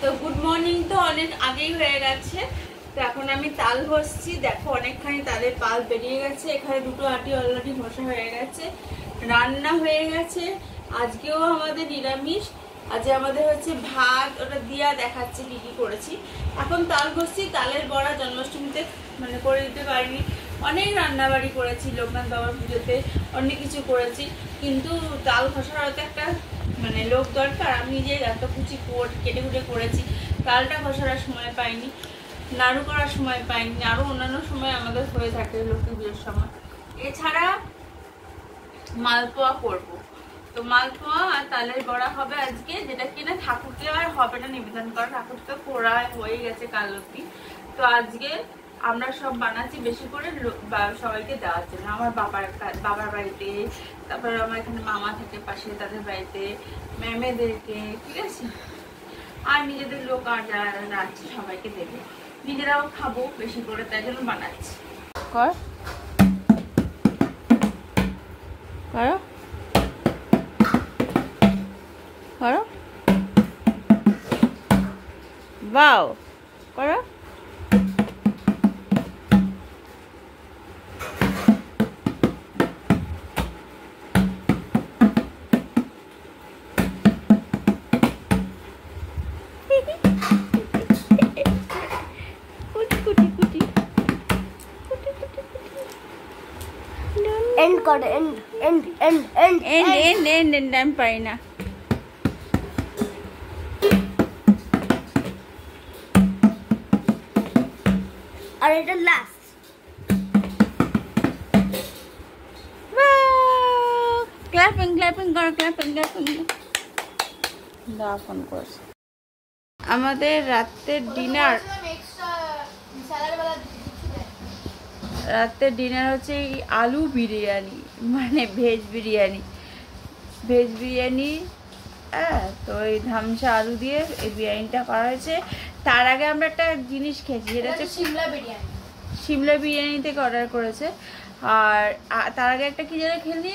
তো good morning তো অনেক আগেই হয়ে গেছে। তো এখন আমি তাল ঘষছি, দেখো অনেকখানি তালের পাল বেরিয়ে গেছে। এখানে দুটো আটি অলরেডি ঘষা হয়ে গেছে, রান্না হয়ে গেছে। আজকেও আমাদের নিরামিষ, আজকে আমাদের হচ্ছে ভাত, ওটা দিয়া দেখাচ্ছে কি কি করেছি। এখন তাল ঘষছি, তালের বড়া জন্মাষ্টমীতে মানে করে দিতে পারিনি। অনেক রান্নাবাড়ি করেছি, লোকনাথ বাবার পুজোতে অনেক কিছু করেছি, কিন্তু তাল ঘষার হয়তো একটা মানে লোক দরকার। আমি যে এত কুচি কেটে কুটে করেছি, তালটা ঘষার সময় পাইনি, নাড়ু করার সময় পাইনি, আরও অন্যান্য সময় আমাদের হয়ে থাকে লক্ষ্মী পুজোর সময়। এছাড়া মালপোয়া করবো, তো মালপোয়া আর তালের বড়া হবে আজকে, যেটা কিনা ঠাকুরকে আর হবে না নিবেদন করা, ঠাকুরকে করা হয়ে গেছে কাল অব্দি। তো আজকে আমরা সব বানাচ্ছি বেশি করে সবাইকে দেওয়ার জন্য। আমার বাবার বাড়িতে, তারপরে আমার এখানে মামা থাকে পাশে, তাদের বাড়িতে, ম্যামেদেরকে, ঠিক আছে, আর নিজেদের লোক আর যারা রাখছি সবাইকে দেবে, নিজেরাও খাবো বেশি করে, তাই জন্য বানাচ্ছি। কর করো করো, বাও করো। এন্ড কর, and and and and and and and and আমি পাই না। আর এটা লাস্ট। ক্ল্যাপিং ক্ল্যাপিং করো, ক্ল্যাপিং ক্ল্যাপিং। দাও ফোন করছি। আমাদের রাতের ডিনার, রাতের ডিনার হচ্ছে আলু বিরিয়ানি, মানে ভেজ বিরিয়ানি। ভেজ বিরিয়ানি, হ্যাঁ, তো এই ধামসা আলু দিয়ে এই বিরিয়ানিটা করা হয়েছে। তার আগে আমরা একটা জিনিস খেয়েছি, যেটা হচ্ছে সিমলা বিরিয়ানি। সিমলা বিরিয়ানি থেকে অর্ডার করেছে। আর তার আগে একটা কি যেন খেলি,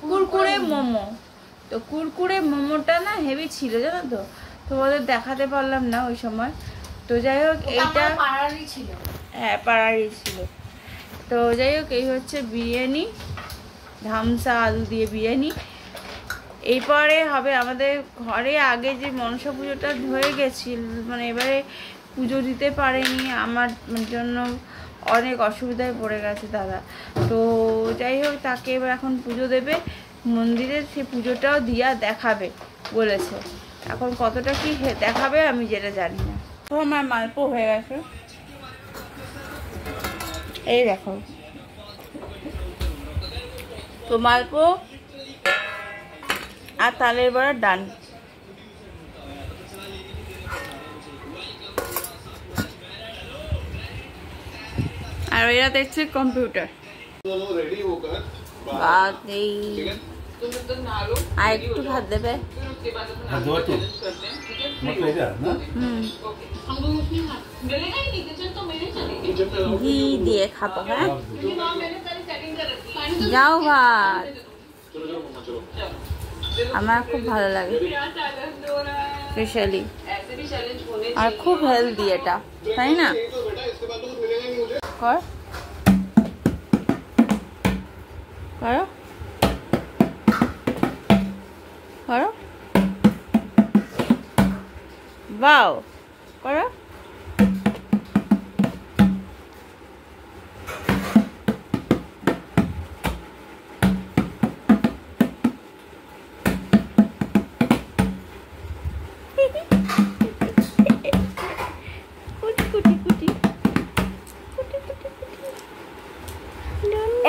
কুরকুরে মোমো। তো কুরকুরে মোমোটা না হেভি ছিল, জানো তো, তোমাদের দেখাতে পারলাম না ওই সময়। তো যাই হোক, এইটা পাড়ারই ছিল, হ্যাঁ পাড়ারই ছিল। তো যাই হোক, এই হচ্ছে বিরিয়ানি, ধামসা আলু দিয়ে বিরিয়ানি। এরপরে হবে আমাদের ঘরে, আগে যে মনসা পুজোটা হয়ে গেছিল, মানে এবারে পুজো দিতে পারেনি, আমার জন্য অনেক অসুবিধায় পড়ে গেছে দাদা। তো যাই হোক, তাকে এবার এখন পুজো দেবে মন্দিরে, সে পুজোটাও দিয়া দেখাবে বলেছে। এখন কতটা কি দেখাবে আমি যেটা জানি না। তো আমার মালপো হয়ে গেছে, এই দেখো। তো মালপো আর তালের বড়া ডান। আর এরা দেখছে কম্পিউটার। আর একটু ভাত দেবে, ঘি দিয়ে খাবো। হ্যাঁ যাও ভাত, আমার খুব ভালো লাগে স্পেশালি, আর খুব হেলদি এটা, তাই না? কর করো করো, বাও করো।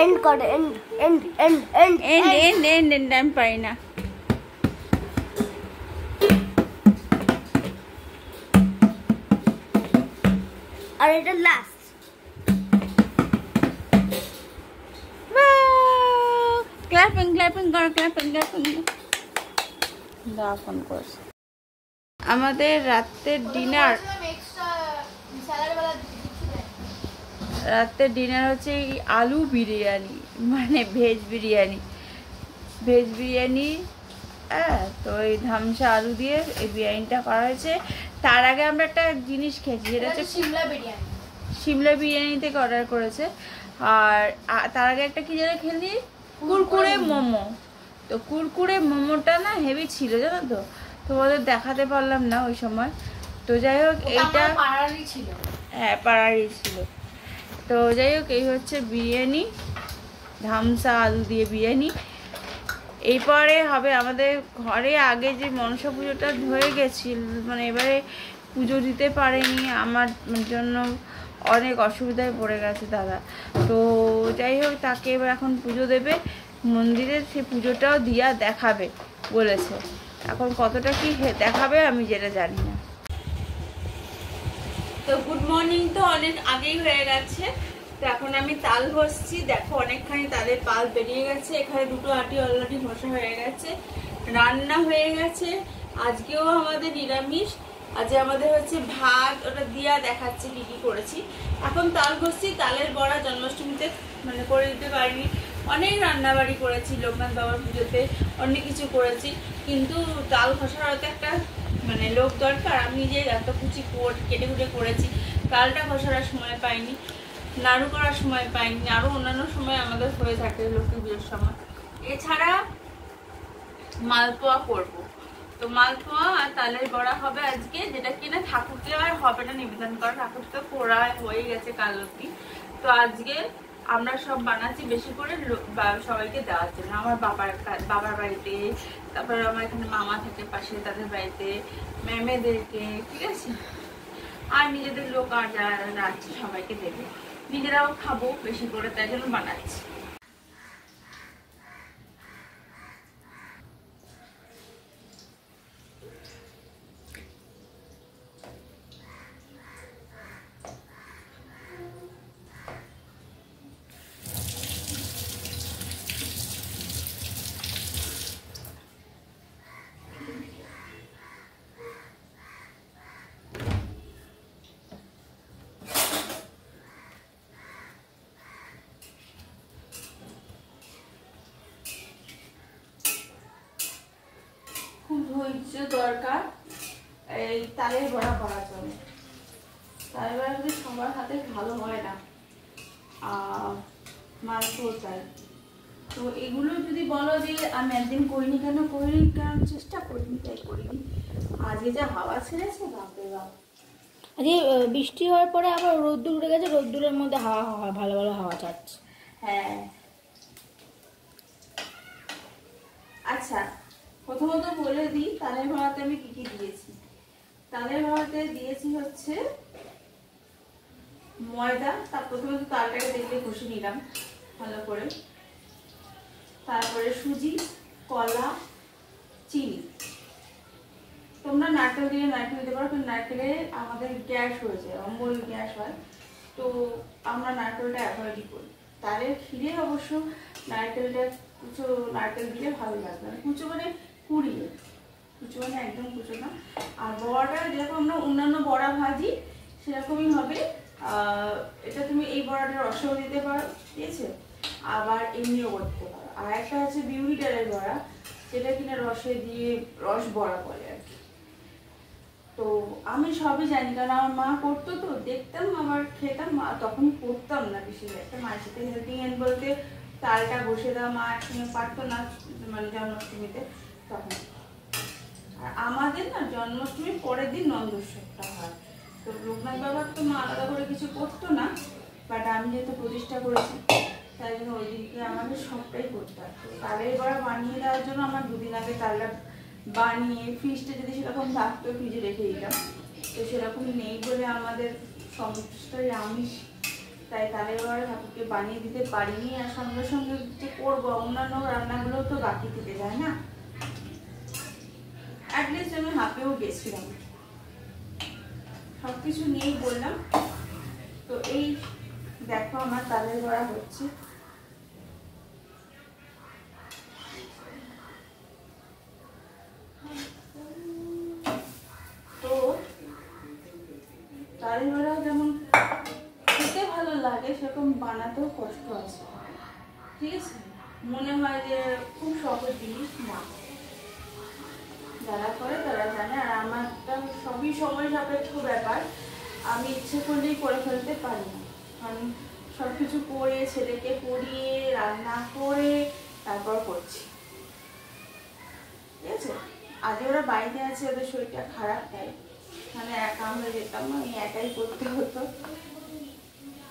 এন্ড কর, and and and and and and and and আমি পাই না। আর এটা লাস্ট। ক্ল্যাপিং ক্ল্যাপিং করো, ক্ল্যাপিং ক্ল্যাপিং। দাও ফোন করছি। আমাদের রাতের ডিনার, রাতের ডিনার হচ্ছে আলু বিরিয়ানি, মানে ভেজ বিরিয়ানি। ভেজ বিরিয়ানি, হ্যাঁ, তো এই ধামসা আলু দিয়ে এই বিরিয়ানিটা করা হয়েছে। তার আগে আমরা একটা জিনিস খেয়েছি, যেটা হচ্ছে সিমলা বিরিয়ানি। সিমলা বিরিয়ানি থেকে অর্ডার করেছে। আর তার আগে একটা কি যেন খেলি, কুরকুরে মোমো। তো কুরকুরে মোমোটা না হেভি ছিল, জানো তো, তোমাদের দেখাতে পারলাম না ওই সময়। তো যাই হোক, এইটা পাড়ারই ছিল। হ্যাঁ, পাড়ারই ছিল। তো যাই হোক, এই হচ্ছে বিরিয়ানি, ধামসা আলু দিয়ে বিরিয়ানি। এরপরে হবে আমাদের ঘরে। আগে যে মনসা পুজোটা হয়ে গেছিল, মানে এবারে পুজো দিতে পারেনি, আমার জন্য অনেক অসুবিধায় পড়ে গেছে দাদা। তো যাই হোক, তাকে এবার এখন পুজো দেবে মন্দিরে, সে পুজোটাও দিয়া দেখাবে বলেছে। এখন কতটা কি দেখাবে আমি যেটা জানি না। তো গুড মর্নিং তো অনেক আগেই হয়ে গেছে। তো এখন আমি তাল ঘষছি, দেখো অনেকখানি তালের পাল বেরিয়ে গেছে। এখানে দুটো আটি অলরেডি ঘষা হয়ে গেছে, রান্না হয়ে গেছে। আজকেও আমাদের নিরামিষ। আজকে আমাদের হচ্ছে ভাত, ওটা দিয়া দেখাচ্ছে কি কি করেছি। এখন তাল ঘষছি, তালের বড়া জন্মাষ্টমীতে মানে করে দিতে পারিনি। অনেক রান্নাবাড়ি করেছি, লোকনাথ বাবার পুজোতে অনেক কিছু করেছি, কিন্তু তাল ঘষার হয়তো একটা মানে লোক দরকার। আমি যে এত কুচি কেটে কুটে করেছি, তালটা ঘষার সময় পাইনি, নাড়ু করার সময় পাইনি, আরো অন্যান্য সময় আমাদের হয়ে থাকে লক্ষ্মী পুজোর সময়। এছাড়া মালপোয়া করব। তো মালপোয়া আর তালের বড়া হবে আজকে, যেটা কিনা ঠাকুরকে আর হবে না নিবেদন করা, ঠাকুর তো পোড়া হয়ে গেছে কাল অব্দি। তো আজকে আমরা সব বানাচ্ছি বেশি করে সবাইকে দেওয়ার জন্য। আমার বাবার বাড়িতে, তারপরে আমার এখানে মামা থাকে পাশে, তাদের বাড়িতে, ম্যামেদেরকে, ঠিক আছে, আর নিজেদের লোক আর যারা আছে সবাইকে দেবে, নিজেরাও খাবো বেশি করে, তাই জন্য বানাচ্ছি। খুব ধৈর্য দরকার এই তালের বড়া করার জন্য। তালের বড়া যদি সবার হাতে ভালো হয় না, মালপোয়া চাই। তো এগুলো যদি বলো যে আমি একদিন করিনি, কেন চেষ্টা করিনি, তাই করিনি। আজকে যা হাওয়া ছেড়েছে, বাপরে বাপ। আজকে বৃষ্টি হওয়ার পরে আবার রোদ্দুর উঠে গেছে, রোদ্দুরের মধ্যে হাওয়া ভালো ভালো হাওয়া ছাড়ছে। হ্যাঁ, আচ্ছা, প্রথমত বলে দিই তালের বড়াতে আমি কি কি দিয়েছি। তালের বড়াতে দিয়েছি হচ্ছে ময়দা। তার প্রথমত তালটাকে দেখে ঘষে নিলাম ভালো করে, তারপরে সুজি, কলা, চিনি। তোমরা নারকেল দিলে নারকেল দিতে পারো, কিন্তু নারকেলে আমাদের গ্যাস হয়ে যায়, অম্বল গ্যাস হয়, তো আমরা নারকেলটা অ্যাভয়েডই করি। তালের ক্ষীরে অবশ্য নারকেলটা কুচো নারকেল দিলে ভালো লাগবে, কুচো মানে কুড়িয়ে, কুচো মানে একদম কুচো না। আর বড়াটা যেরকম আমরা অন্যান্য বড়া ভাজি সেরকমই হবে। এটা তুমি এই বড়াটা রসও দিতে পারো, ঠিক আছে, আবার এমনিও করতে পারো। আর একটা হচ্ছে বিউলি ডালের বড়া, যেটা কিনা রসে দিয়ে রস বড়া বলে আর কি। তো আমি সবই জানি, কারণ আমার মা করতো, তো দেখতাম, আবার খেতাম। তখন করতাম না বেশি একটা, মায়ের সাথে হেল্পিং হ্যান্ড বলতে তালটা বসে দেওয়া মা একসঙ্গে পারতো না, মানে জন্মাষ্টমীতে তখন। আর আমাদের না জন্মাষ্টমীর পরের দিন নন্দোৎসবটা হয়, তো লোকনাথ বাবার তো মা আলাদা করে কিছু করতো না, বাট আমি যেহেতু প্রতিষ্ঠা করেছি তাই জন্য ওই দিনকে আমাদের সবটাই করতে হয়। তালের বড়া বানিয়ে দেওয়ার জন্য আমার দুদিন আগে তালটা বানিয়ে ফ্রিজটা যদি সেরকম থাকতো ফ্রিজে রেখে দিতাম, তো সেরকম নেই বলে আমাদের সমস্তটাই আমিষ, তাই তালের বড়া ঠাকুরকে বানিয়ে দিতে পারিনি। আর সঙ্গে সঙ্গে যে করবো অন্যান্য রান্নাগুলো তো বাকি থেকে যায় না, অ্যাটলিস্ট আমি হাঁপেও গেছিলাম। সবকিছু নিয়েই বললাম। তো এই দেখো আমার তালের বড়া হচ্ছে। তো তালের বড়া যেমন খেতে ভালো লাগে, সেরকম বানাতেও কষ্ট আছে, ঠিক আছে। মনে হয় যে খুব সহজ জিনিস না। যারা করে তারা জানে। আর আমারটা সবই সময় সাপেক্ষ ব্যাপার, আমি ইচ্ছে করলেই করে ফেলতে পারি না, কারণ সব কিছু করে ছেলেকে পড়িয়ে রান্না করে তারপর করছি, ঠিক আছে। আগে ওরা বাড়িতে আছে, ওদের শরীরটা খারাপ, তাই মানে একা আমরা যেতাম না, আমি একাই করতে হতো।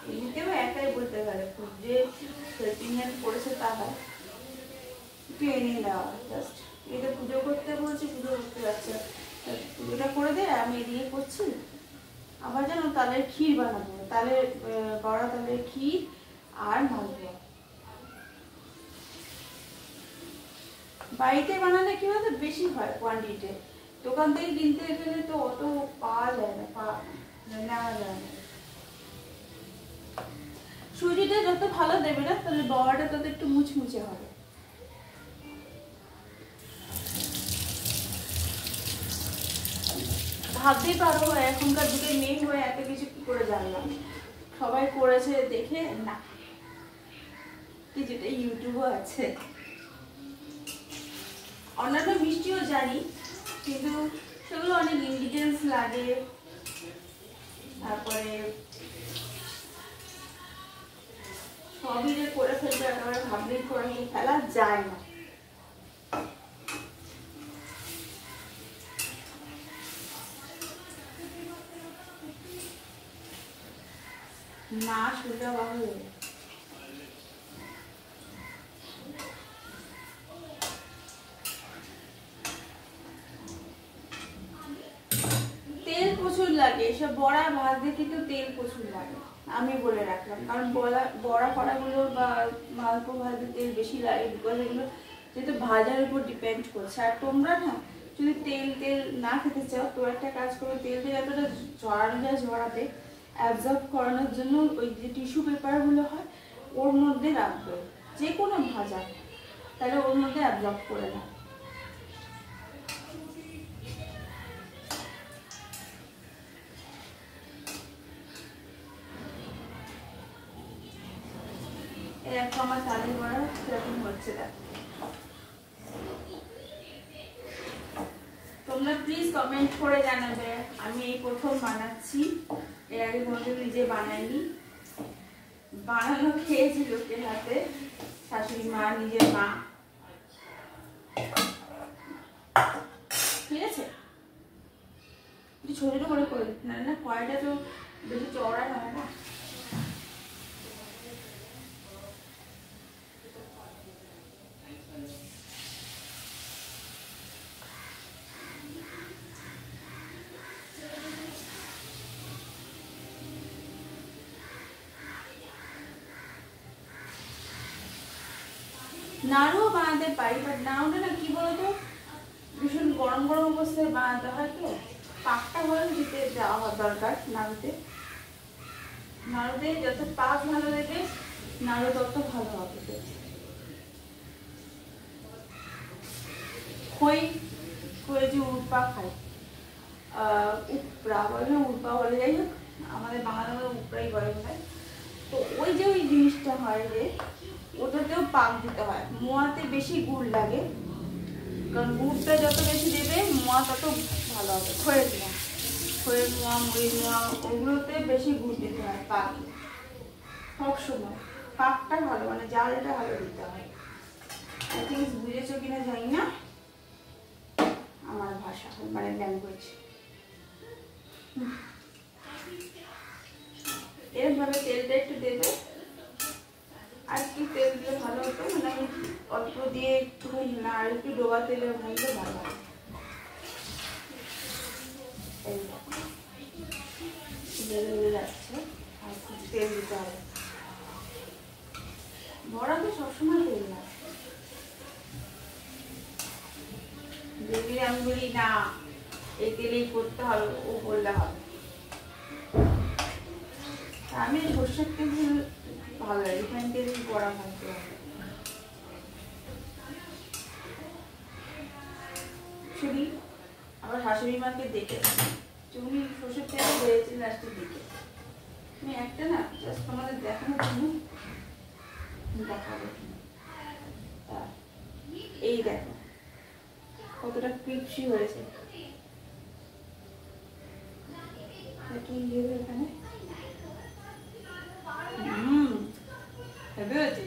এমনিতেও একাই বলতে গেলে খুব যে হেল্পিং হ্যান্ড করেছে তা হয়, একটু এনে দেওয়া জাস্ট। এটা পুজো করতে বলছি, পুজো করতে যাচ্ছে, পুজোটা করে দে, আমি এদিকে করছি। আবার জানো তালের ক্ষীর বানাবো, তালের বড়া, তালের ক্ষীর আর মালপোয়া। বাড়িতে বানালে কি বলতো বেশি হয় কোয়ান্টিটি, দোকান থেকে কিনতে গেলে তো অত পাওয়া যায় না, নেওয়া যায় না। সুজিটা যত ভালো দেবে না, তাহলে বড়াটা তত একটু মুচমুচে হবে। ভাবতেই পারবো এখনকার যুগে মেয়ে হয়ে এত কিছু কি করে জানলাম, সবাই করেছে দেখে না, কিছুটা ইউটিউবও আছে। অন্যান্য মিষ্টিও জানি, কিন্তু সেগুলো অনেক ইনগ্রিডিয়েন্টস লাগে, তারপরে সবই যে করে ফেলবে একেবারে ভাবলেই করে ফেলা যায় না। না শুনলে বাবা তেল প্রচুর লাগে, এসব বড়া ভাজতে কিন্তু তেল প্রচুর লাগে, আমি বলে রাখলাম। কারণ বড়া কড়াগুলো বা মালপো ভাজতে তেল বেশি লাগে, বিকজ এগুলো যেহেতু ভাজার উপর ডিপেন্ড করছে। আর তোমরা না যদি তেল না খেতে চাও তো একটা কাজ করো, তেলটা যতটা ঝরানো যায় ঝরাতে, অ্যাবজর্ব করানোর জন্য ওই যে টিস্যু পেপারগুলো হয় ওর মধ্যে রাখবে, যে কোনো ভাজা, তাহলে ওর মধ্যে অ্যাবজর্ব করে নাও। দেখো আমার তালের বড়া কিরকম হচ্ছে, দেখো। তোমরা প্লিজ কমেন্ট করে জানাবে, আমি এই প্রথম বানাচ্ছি, এর আগে কোনোদিন নিজে বানাইনি। বানানো খেয়েছি লোকের হাতে, শাশুড়ি মা, নিজের মা, ঠিক আছে। ছোট ছোট করে করে দিতে না, কড়াইটা তো বেশি চওড়া হয় না। নাড়ুও বানাতে পারি, বাট নাড়ুটা না কি বলতো ভীষণ গরম গরম অবস্থায় বানাতে হয়, তো পাকটা হয়ে দিতে দেওয়া দরকার নাড়ুতে। নাড়ুতে যত পাক ভালো দেবে নাড়ু তত ভালো হবে। খই খই যে উড়পা খাই, উপড়া বলে না, উড়পা বলে, যাই হোক আমাদের বাংলা উপড়াই বলে হয়। তো ওই যে ওই জিনিসটা হয় যে ওটাতেও পাক দিতে হয়, মোয়াতে বেশি গুড় লাগে, কারণ গুড়টা যত বেশি দেবে মোয়া তত ভালো হবে। খয়ের মোয়া, মুড়ির মোয়া, ওগুলোতে বেশি গুড় দিতে হয় পাক, সবসময় পাকটা ভালো, মানে জালটা ভালো দিতে হয়। আই থিঙ্ক বুঝেছো কিনা জানি না, আমার ভাষা মানে ল্যাঙ্গুয়েজ। এরকমভাবে তেলটা একটু দেবে, আর কি তেল দিলে ভালো হতো, মানে আমি অল্প দিয়ে একটুখানি না, আর একটু ডোবা তেলে ভাজলে ভালো হয়। যাচ্ছে আর কিছু তেল দিতে হবে, বড়া তো সবসময় তেল না দিদি, আমি বলি না এই তেলেই করতে হবে, ও বললে হবে। আমি সর্ষের তেল ভালো লাগে, রিফাইন তেল বড়া ভাজতে হবে। শুনি আবার শাশুড়ি মাকে দেখে উনি সর্ষের তেল হয়েছে লাস্টের দিকে, আমি একটা না জাস্ট তোমাদের দেখানোর জন্য দেখাবো। এই দেখো কতটা ক্রিপসি হয়েছে। একটু দিয়ে দেব এখানে। হেভি হয়েছে।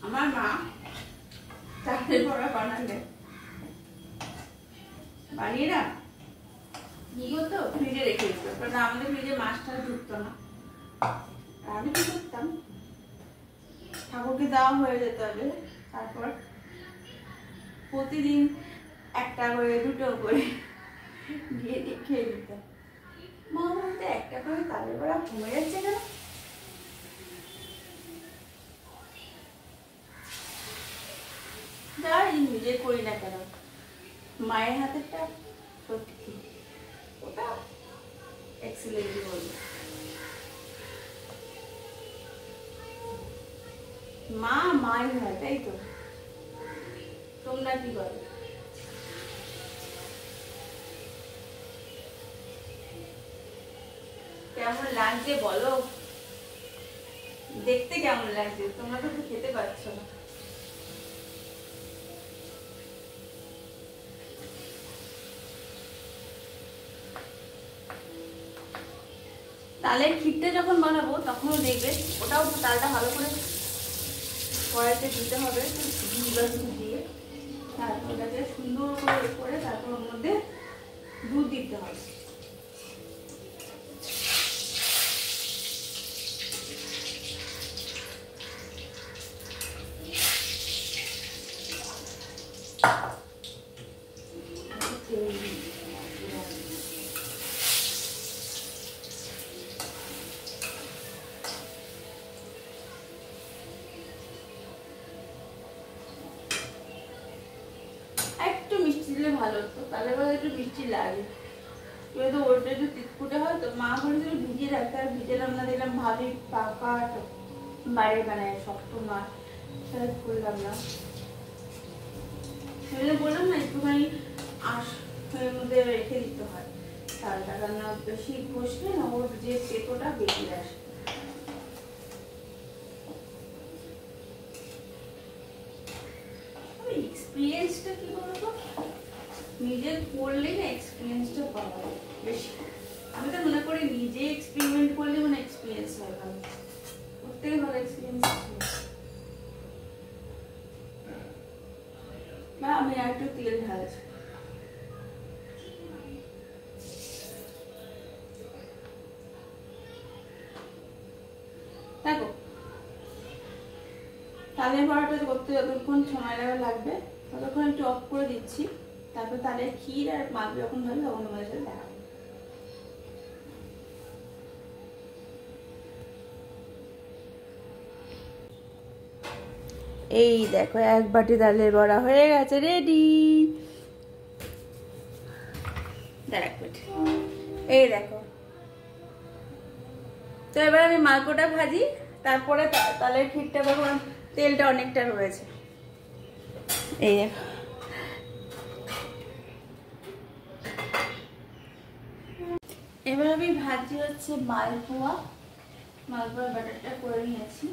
আমার মা চালের বড়া বানালে বানিয়ে না কি হতো, ফ্রিজে রেখে দিত, কারণ আমাদের ফ্রিজে মাছটা ঢুকতো না। আর আমি কি করতাম, ঠাকুরকে দেওয়া হয়ে যেত আগে, তারপর প্রতিদিন একটা করে দুটো করে দিয়ে দিয়ে খেয়ে দিতাম। মা বলতে একটা করে তালের বড়া কমে যাচ্ছে কেন? যাই নিজে করি না কেন, মায়ের হাতেরটা সত্যি ওটা এক্সেলেন্টলি বলবো। মা মাই হয়, তাই তো? তোমরা কি বলো? কেমন লাগছে বলো, দেখতে কেমন লাগছে? তোমরা তো খেতে পারছো না। তালের ক্ষীরটা যখন বানাবো তখনও দেখবে, ওটাও তালটা ভালো করে কড়াইতে দিতে হবে, দিয়ে তারপর ওটাকে সুন্দর করে তারপর ওর মধ্যে দুধ দিতে হবে। একটু মিষ্টি দিলে ভালো হতো, তাহলে বলে একটু মিষ্টি লাগে, যেহেতু ওটা একটু তিতকুটে হয় তো। মা বলেছিল ভিজিয়ে রাখতে, আর ভিজেলাম না, দিলাম ভাবি পাকা বাইরে বানায় শক্ত মাছ, সেটা করলাম না। বললাম না একটুখানি এর মধ্যে রেখে দিতে হয় চালটা, কারণ বেশি বসলে না ওর যে পেটোটা বেরিয়ে আসে। এক্সপিরিয়েন্সটা কি বলতো, নিজে করলে না এক্সপিরিয়েন্সটা পাওয়া যায় বেশি। আমি তো মনে করি নিজে এক্সপেরিমেন্ট করলে মানে এক্সপিরিয়েন্স হয় ভালো, প্রত্যেকে ভালো এক্সপিরিয়েন্স। না আমি আর একটু তেল ঢালছি। দেখো তালের বড়াটা করতে যতক্ষণ সময় লাগবে ততক্ষণ একটু অফ করে দিচ্ছি, তারপর তালের ক্ষীর আর মাছ যখন হবে তখন আমাদের সাথে দেখা হবে। এই দেখো এক বাটি তালের বড়া হয়ে গেছে, রেডি। এই দেখো, তো এবার আমি মালপোটা ভাজি, তারপরে তালের ক্ষীরটা দেখো তেলটা অনেকটা রয়েছে। এই দেখো এবার আমি ভাজি হচ্ছে মালপোয়া, মালপোয়ার ব্যাটারটা করে নিয়েছি।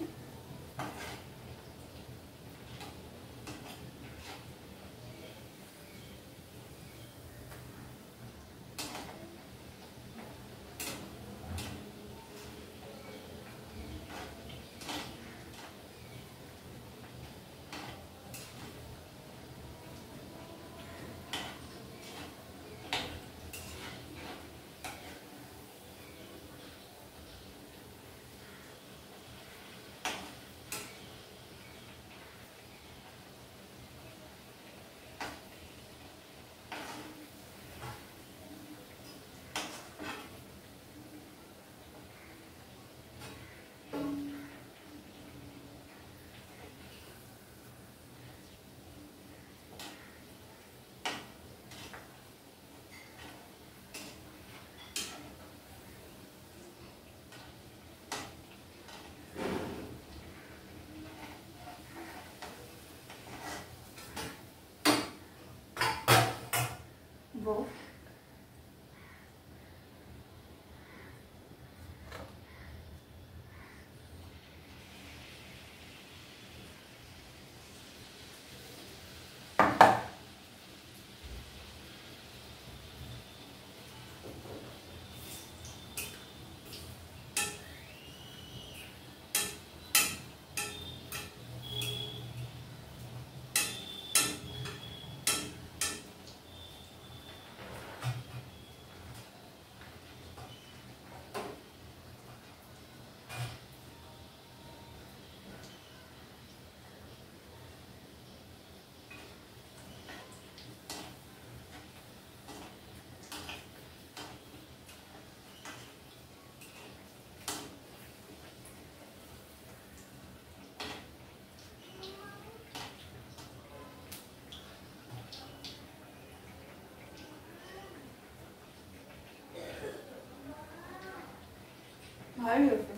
ভালোই হতো।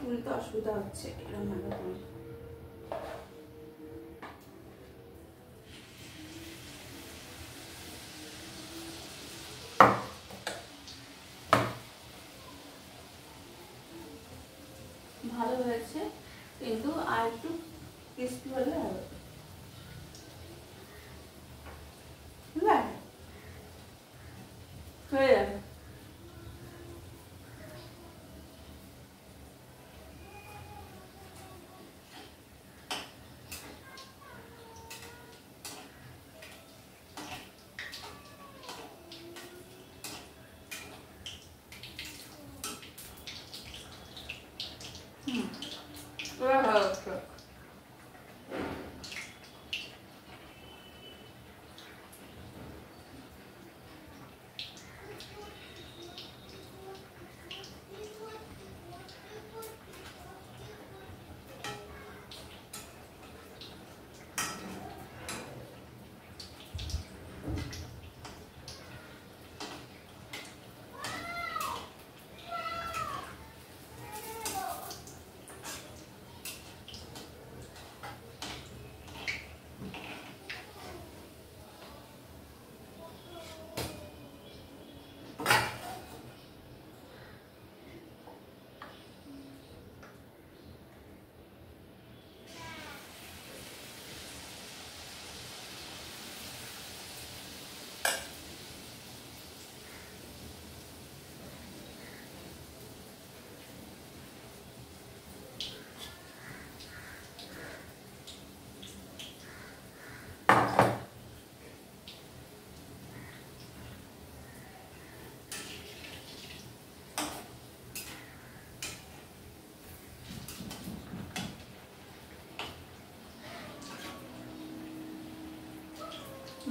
তুলতে অসুবিধা হচ্ছে এরকম ভাবে। ভালো হয়েছে, কিন্তু আর একটু ক্রিস্পি হলে হবে। হয়ে যাবে। এবার ভালো হচ্ছে।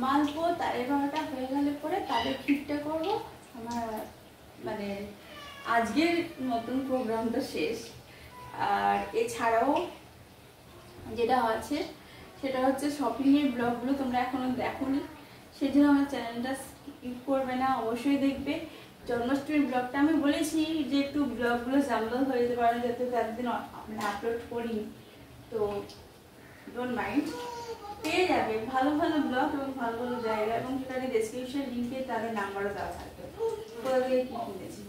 মালপো তালের বড়াটা হয়ে গেলে পরে তালের ক্ষীরটা করবো। আমার মানে আজকের নতুন প্রোগ্রামটা শেষ। আর এছাড়াও যেটা আছে সেটা হচ্ছে শপিংয়ের ব্লগগুলো তোমরা এখনো দেখোনি, সেই জন্য আমার চ্যানেলটা স্কিপ করবে না, অবশ্যই দেখবে। জন্মাষ্টমীর ব্লগটা আমি বলেছি যে একটু ব্লগগুলো জাম্বল হয়ে যেতে পারে, যাতে একদিন মানে আপলোড করি, তো ডোন্ট মাইন্ড। পেয়ে যাবে ভালো ভালো ব্লগ এবং ভালো ভালো জায়গা, এবং সেখানে ডেসক্রিপশন লিঙ্কে তাদের নাম্বারও দেওয়া থাকবে, কোথা থেকে কি কিনেছি।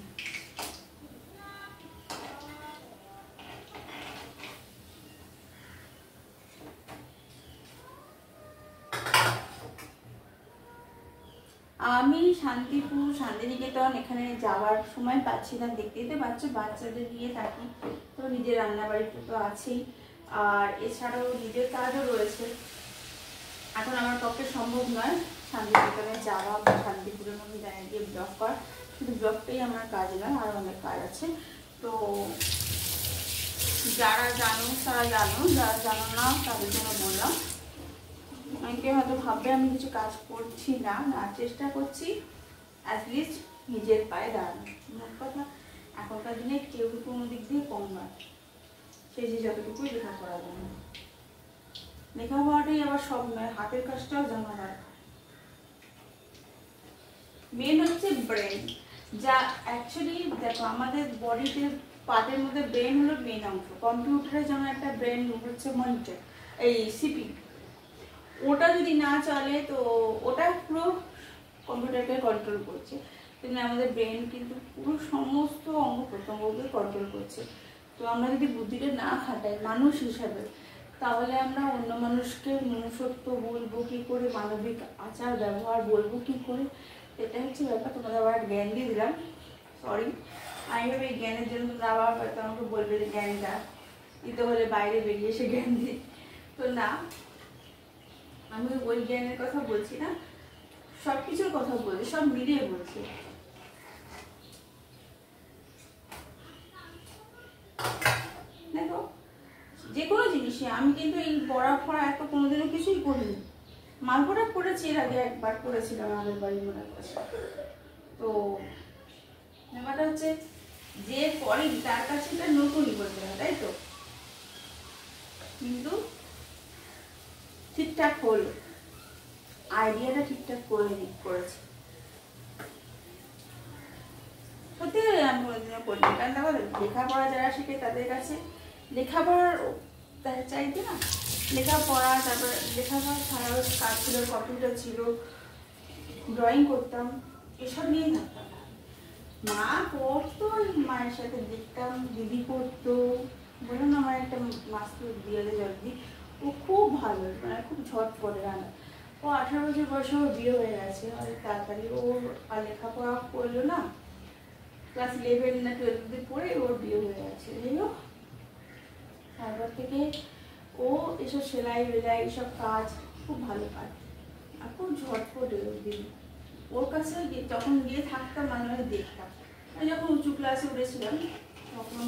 আমি শান্তিপুর শান্তিনিকেতন এখানে যাওয়ার সময় পাচ্ছি না, দেখতেই তো পাচ্ছ বাচ্চাদের নিয়ে থাকি, তো নিজের রান্নাবাড়িটা তো আছেই, আর এছাড়াও নিজের কাজও রয়েছে। এখন আমার পক্ষে সম্ভব নয় শান্তিনিকেতনে যাওয়া বা শান্তিপুরের মধ্যে জানিয়ে গিয়ে ব্লগ করা, শুধু ব্লগটাই আমার কাজ নয়, আর অনেক কাজ আছে। তো যারা জানো তারা জানো, যারা জানো না তাদের জন্য বললাম। অনেকে হয়তো ভাববে আমি কিছু কাজ করছি না, চেষ্টা করছি অ্যাটলিস্ট নিজের পায়ে দাঁড়ানো। মোট কথা এখনকার দিনে কেউ কোনো দিক দিয়ে কম নয়, সেই যে যতটুকুই লেখাপড়া জানো, লেখাপড়াটাই আবার সব নয়, হাতের কাজটাও জানা হয়। মেন হচ্ছে ব্রেন, যা অ্যাকচুয়ালি দেখো আমাদের বডিতে পার্টের মধ্যে ব্রেন হলো মেন অংশ। কম্পিউটারে যেমন একটা ব্রেন হচ্ছে মনিটর, এই সিপি, ওটা যদি না চলে তো ওটা পুরো কম্পিউটারকে কন্ট্রোল করছে, তেমনি আমাদের ব্রেন কিন্তু পুরো সমস্ত অঙ্গ প্রত্যঙ্গকে কন্ট্রোল করছে। তো আমরা যদি বুদ্ধিটা না খাটাই মানুষ হিসাবে, তাহলে আমরা অন্য মানুষকে মনুষ্যত্ব বলবো কি করে, মানবিক আচার ব্যবহার বলবো কি করে, এটা হচ্ছে ব্যাপার। তোমাদের আবার জ্ঞান দিয়ে দিলাম, সরি। আমি ভাবে এই জ্ঞানের জন্য তোমরা আবার হয়তো আমাকে বলবে যে জ্ঞানটা দিতে হলে বাইরে বেরিয়ে এসে জ্ঞান দিই, তো না, আমি ওই জ্ঞানের কথা বলছি না, সব কিছুর কথা বলছি, সব মিলিয়ে বলছি। দেখো যে কোনো জিনিসে আমি কিন্তু এই বড়া ফড়া এত কোনোদিনও কিছুই করিনি। মালপোড়া করেছি এর আগে, একবার করেছিলাম আমাদের বাড়ির মনে পাশে। তো ব্যাপারটা হচ্ছে যে করেনি তার কাছে এটা নতুনই বলতে হয়, তাই তো? কিন্তু ঠিকঠাক হলো, আইডিয়াটা ঠিকঠাক করেছে। সত্যি আমি কোনোদিনও করিনি, কারণ দেখো লেখাপড়া যারা শিখে তাদের কাছে লেখাপড়ার চাইতে না, লেখাপড়া, তারপরে লেখাপড়া ছাড়াও কাজ ছিল, কম্পিউটার ছিল, ড্রয়িং করতাম, এসব নিয়েই থাকতাম। মা পড়তো, মায়ের সাথে দেখতাম, দিদি পড়তো। বললাম না আমার একটা মাস্টার বিয়েতে জলদি, ও খুব ভালো, মানে খুব ঝটপটে রান্না। ও 18 বছর বয়সে ওর বিয়ে হয়ে গেছে, আর তাড়াতাড়ি ও আর লেখাপড়া করলো না, ক্লাস 11 না 12 পড়ে ওর বিয়ে হয়ে গেছে। যাই হোক, তারপর থেকে ও এসব সেলাই বেলাই এসব কাজ খুব ভালো পারে, আর খুব ঝটপটে ওর দিদি। ওর কাছে যখন গিয়ে থাকতাম মাঝে মাঝে দেখতাম। আমি যখন উঁচু ক্লাসে উঠেছিলাম তখন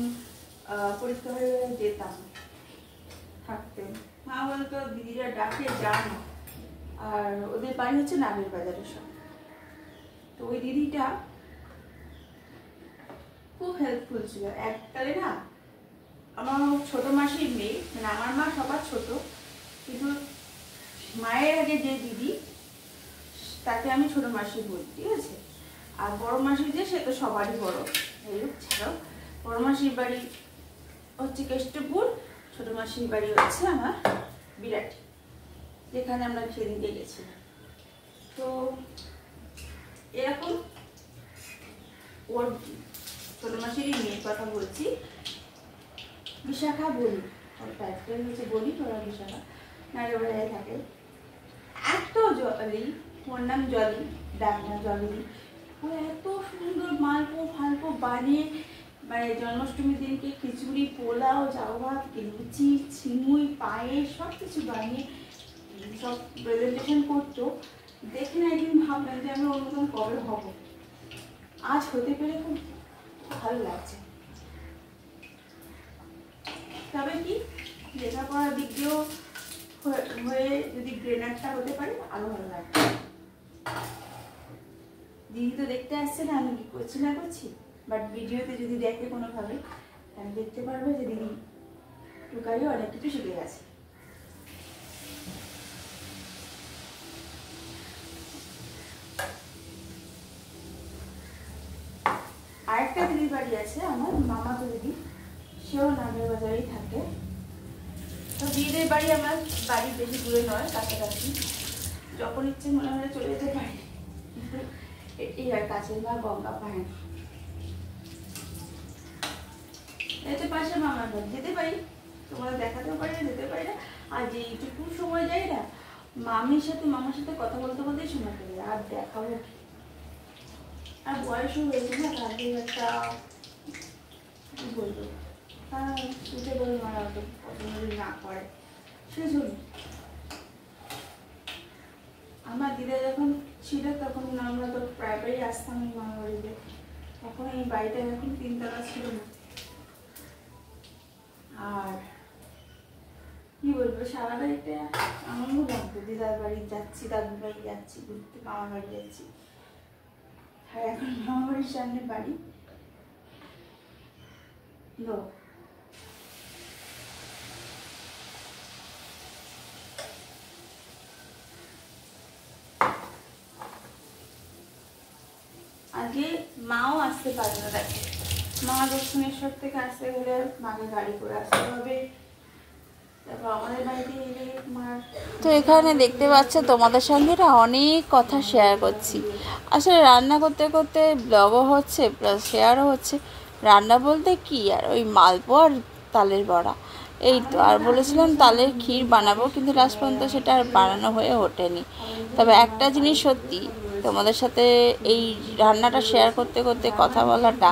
পরীক্ষা হয়ে যেতাম থাকতে। মা বলতো দিদিরা ডাকে যা না, আর ওদের বাড়ি হচ্ছে নাগের বাজারের সব। তো ওই দিদিটা খুব হেল্পফুল ছিল। এককালে না আমার ছোট মাসির মেয়ে, মানে আমার মা সবার ছোট, কিন্তু মায়ের আগে যে দিদি তাকে আমি ছোট মাসি বলি, ঠিক আছে? আর বড় মাসি যে সে তো সবারই বড়। এই ছাড়াও বড় মাসির বাড়ি হচ্ছে কেষ্টপুর, ছোট মাসির বাড়ি হচ্ছে আমার বিরাট, যেখানে আমরা সেদিনকে গেছিলাম। তো এরকম ওর ছোট মাসিরই মেয়ের কথা বলছি, বিশাখা বলি, ওর টাইটেল হচ্ছে বলি, ওরা বিশাখা, নাগের বাজারে থাকে। এত জলি, ওর নাম জলি, ডাক না জলি। ও এত সুন্দর মালপো ফালপো বানিয়ে, মানে জন্মাষ্টমীর দিনকে খিচুড়ি, পোলাও, চাউ ভাত, লুচি, ছিমুই, পায়েস সব কিছু বানিয়ে সব প্রেজেন্টেশন করতো। দেখে না একদিন ভাবলাম যে আমি ওর মতন কবে হব। আজ হতে পেরে খুব ভালো লাগছে। তবে কি লেখাপড়ার দিক দিয়েও হয়ে যদি গ্রেনারটা হতে পারে আরো ভালো লাগবে। দিদি তো দেখতে আসছে না আমি কি করছি না করছি, বাট ভিডিওতে যদি দেখে কোনোভাবে তাহলে দেখতে পারবে যে দিদি টুকারি অনেক কিছু শিখে গেছে। আরেকটা দিদির বাড়ি আছে আমার মামাতো দিদি, সেও নাগের বাজারেই থাকে। তো দিদিদের বাড়ি আমার বাড়ি বেশি দূরে নয়, কাছাকাছি, যখন ইচ্ছে মনে হলে চলে যেতে পারি, কিন্তু এই আর কাছের বা গঙ্গা পায় না। এতে পাশে মামার বাড়ি যেতে পারি, তোমাদের দেখাতেও পারি না, যেতে পারি না। আর যেইটুকু সময় যাই না মামার সাথে কথা বলতে বলতেই সময় পেয়ে যায়, আর দেখাবো কি। আর বয়সও হয়েছে না, তাদের একটা কি বলবো, শুতে বলে মারা হতো পছন্দ না করে সেজন্য। আমার দিদা যখন ছিল তখন আমরা তো প্রায় আসতাম এই মামার বাড়িতে, তখন এই বাড়িটা এখন 3 তলা ছিল না। আর কি বলবো, সারা বাড়িতে আনন্দ লাগতো, দিদার বাড়ি যাচ্ছি, দাদুর বাড়ি যাচ্ছি, ঘুরতে মামার বাড়ি যাচ্ছি। আর এখন মামার বাড়ির সামনে বাড়ি লোক। আগে মাও আসতে পারে না, দেখে মা দক্ষিণেশ্বর থেকে আসতে গেলে মাকে গাড়ি করে আসতে হবে। তো এখানে দেখতে পাচ্ছ তোমাদের সঙ্গে না অনেক কথা শেয়ার করছি। আসলে রান্না করতে করতে ব্লগও হচ্ছে প্লাস শেয়ারও হচ্ছে। রান্না বলতে কি আর ওই মালপো আর তালের বড়া, এই তো। আর বলেছিলাম তালের ক্ষীর বানাবো, কিন্তু লাস্ট পর্যন্ত সেটা আর বানানো হয়ে ওঠেনি। তবে একটা জিনিস সত্যি, তোমাদের সাথে এই রান্নাটা শেয়ার করতে করতে কথা বলাটা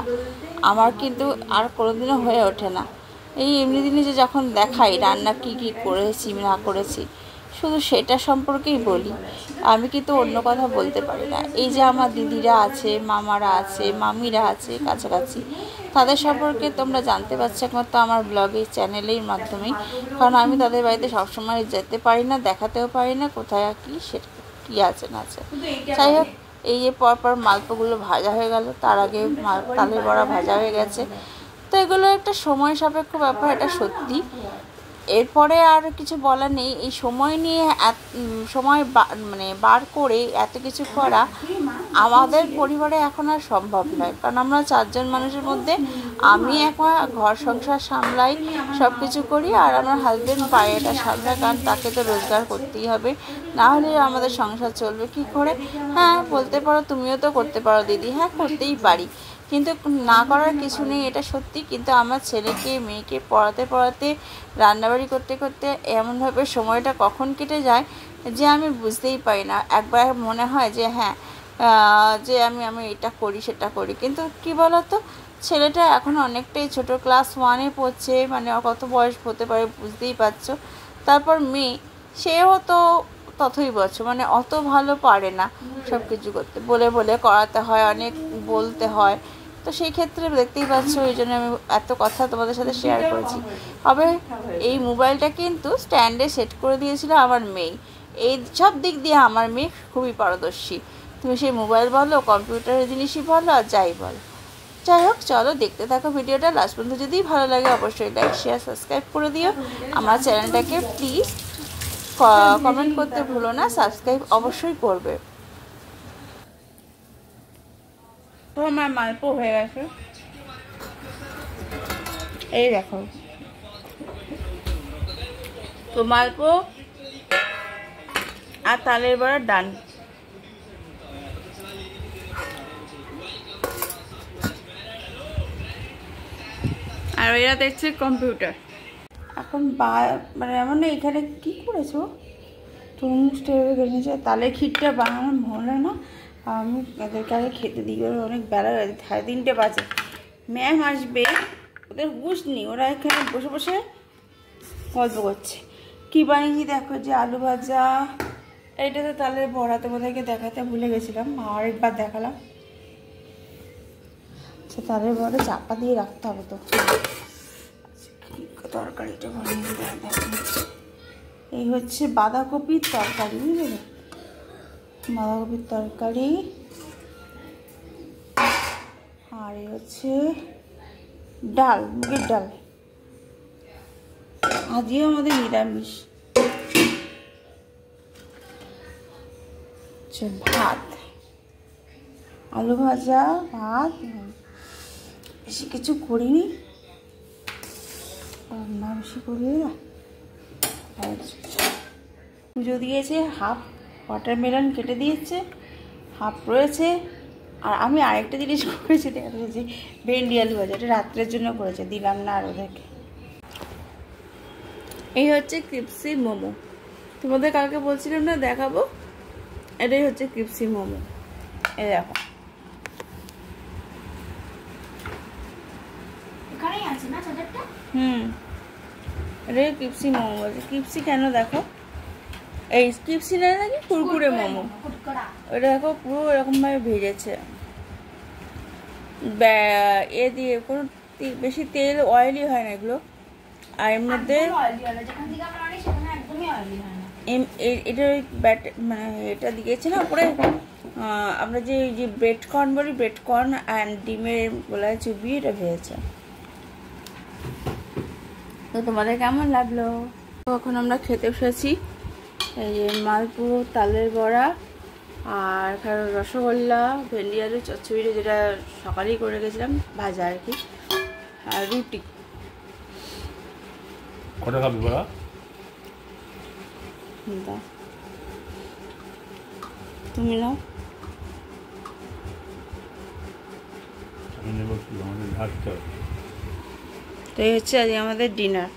আমার কিন্তু আর কোনোদিনও হয়ে ওঠে না। এই এমনি দিনে যে যখন দেখাই রান্না কী কী করেছি না করেছি, শুধু সেটা সম্পর্কেই বলি, আমি কিন্তু অন্য কথা বলতে পারি না। এই যে আমার দিদিরা আছে, মামারা আছে, মামিরা আছে কাছাকাছি, তাদের সম্পর্কে তোমরা জানতে পারছো একমাত্র আমার ব্লগের চ্যানেলের মাধ্যমেই, কারণ আমি তাদের বাড়িতে সবসময় যেতে পারি না, দেখাতেও পারি না কোথায় কী সেটা কী আছে না আছে। যাই হোক, এই যে পরপর মালপোগুলো ভাজা হয়ে গেল, তার আগে তালের বড়া ভাজা হয়ে গেছে। তো এগুলো একটা সময় সাপেক্ষ ব্যাপার, এটা সত্যি। এরপরে আর কিছু বলার নেই। এই সময় নিয়ে সময় মানে বার করে এত কিছু করা আমাদের পরিবারে এখন আর সম্ভব নয়, কারণ আমরা 4 জন মানুষের মধ্যে আমি একা ঘর সংসার সামলাই, সব কিছু করি, আর আমার হাজব্যান্ড বাইরেটা সামলায়, কারণ তাকে তো রোজগার করতেই হবে, না হলে আমাদের সংসার চলবে কি করে। হ্যাঁ, বলতে পারো তুমিও তো করতে পারো দিদি, হ্যাঁ করতেই পারি, কিন্তু না করার কিছু নেই, এটা সত্যি। কিন্তু আমার ছেলেকে মেয়েকে পড়াতে পড়াতে, রান্নাবাড়ি করতে করতে এমনভাবে সময়টা কখন কেটে যায় যে আমি বুঝতেই পারি না। একবার মনে হয় যে হ্যাঁ, যে আমি এটা করি সেটা করি, কিন্তু কি বলো তো, ছেলেটা এখন অনেকটাই ছোট, ক্লাস 1-এ পড়ছে, মানে কত বয়স হতে পারে বুঝতেই পারছো। তারপর মেয়ে, সেও তো ততই বছর, মানে অত ভালো পারে না সব কিছু করতে, বলে বলে করাতে হয়, অনেক বলতে হয়। তো সেই ক্ষেত্রে দেখতেই পাচ্ছ, ওই জন্য আমি এত কথা তোমাদের সাথে শেয়ার করেছি। তবে এই মোবাইলটা কিন্তু স্ট্যান্ডে সেট করে দিয়েছিল আমার মেয়ে। এই সব দিক দিয়ে আমার মেয়ে খুবই পারদর্শী। তুমি সেই মোবাইল বলো, কম্পিউটারের জিনিসই বলো, আর যাই বলো। যাই হোক, চলো দেখতে থাকো ভিডিওটা লাস্ট পর্যন্ত। যদি ভালো লাগে অবশ্যই লাইক, শেয়ার, সাবস্ক্রাইব করে দিও আমার চ্যানেলটাকে। প্লিজ কমেন্ট করতে ভুলো না, সাবস্ক্রাইব অবশ্যই করবে। তো আমার মালপো হয়ে গেছে, এই দেখো। তো মালপো আর তালের বড়া ডান। আর এরা দেখছে কম্পিউটার। এখন মানে এমন এখানে কি করেছো, তরমুজ টেবিল গেছে, তালের ক্ষীরটা বানানো হলো না। আমি এদেরকে আগে খেতে দিই, ওরা অনেক বেলা গেছে, 3:30 বাজে। ম্যাম আসবে, ওদের হুঁশ নেই, ওরা এখানে বসে বসে গল্প করছে। কী বানিয়েছি দেখো, যে আলু ভাজা, এইটা তো তালের বড়া, তোমাদেরকে দেখাতে ভুলে গেছিলাম, আরেকবার দেখালাম। আচ্ছা, তালের বড়া চাপা দিয়ে রাখতে হবে তো। তরকারিটা বানিয়ে দেখো, এই হচ্ছে বাঁধাকপির তরকারি, বুঝলে, বাঁধাকপির তরকারি। আর এই হচ্ছে ডাল, মুগের ডাল। আজকে আমাদের নিরামিষ। ভাত, আলু ভাজা, ভাত, বেশি কিছু করিনি, রান্না বেশি করি না। পুজো দিয়েছে, হাফ ওয়াটারমেলন কেটে দিয়েছে, হাফ রয়েছে। আর আমি আরেকটা জিনিস করেছি, দেখেছি ভেন্ডি আলু ভাজা, এটা রাত্রের জন্য করেছে, দিলাম না আর ওদেরকে। এই হচ্ছে ক্রিপসি মোমো, তোমাদের কালকে বলছিলাম না দেখাবো, এটাই হচ্ছে ক্রিপসি মোমো। এই দেখো, এখানেই আছে না চাদরটা। এটাই ক্রিপসি মোমো বলছে। ক্রিপসি কেন দেখো, এই ক্রিপসি না নাকি কুরকুরে মোমো, ওটা দেখো পুরো এরকমভাবে ভেজেছে, এ দিয়ে কোনো বেশি তেল অয়েলি হয় না এগুলো। আর এর মধ্যে এটা মানে এটা দিয়েছে না উপরে, আমরা যে ব্রেড কর্ন বলি, ব্রেড কর্ন অ্যান্ড ডিমের গোলায় চুবিয়ে এটা ভেজেছে। তো তোমাদের কেমন লাগলো? এখন আমরা খেতে বসেছি। এই যে মালপুরো, তালের বড়া, আর রসগোল্লা, ভেন্ডি আলু চচ্চড়ি, যেটা সকালেই করে গেছিলাম, ভাজা আর কি, আর রুটি। কটা খাবি বড়া? তুমি নাও। আমি নেব কি, আমাদের ভাত। তো এই হচ্ছে আজকে আমাদের ডিনার।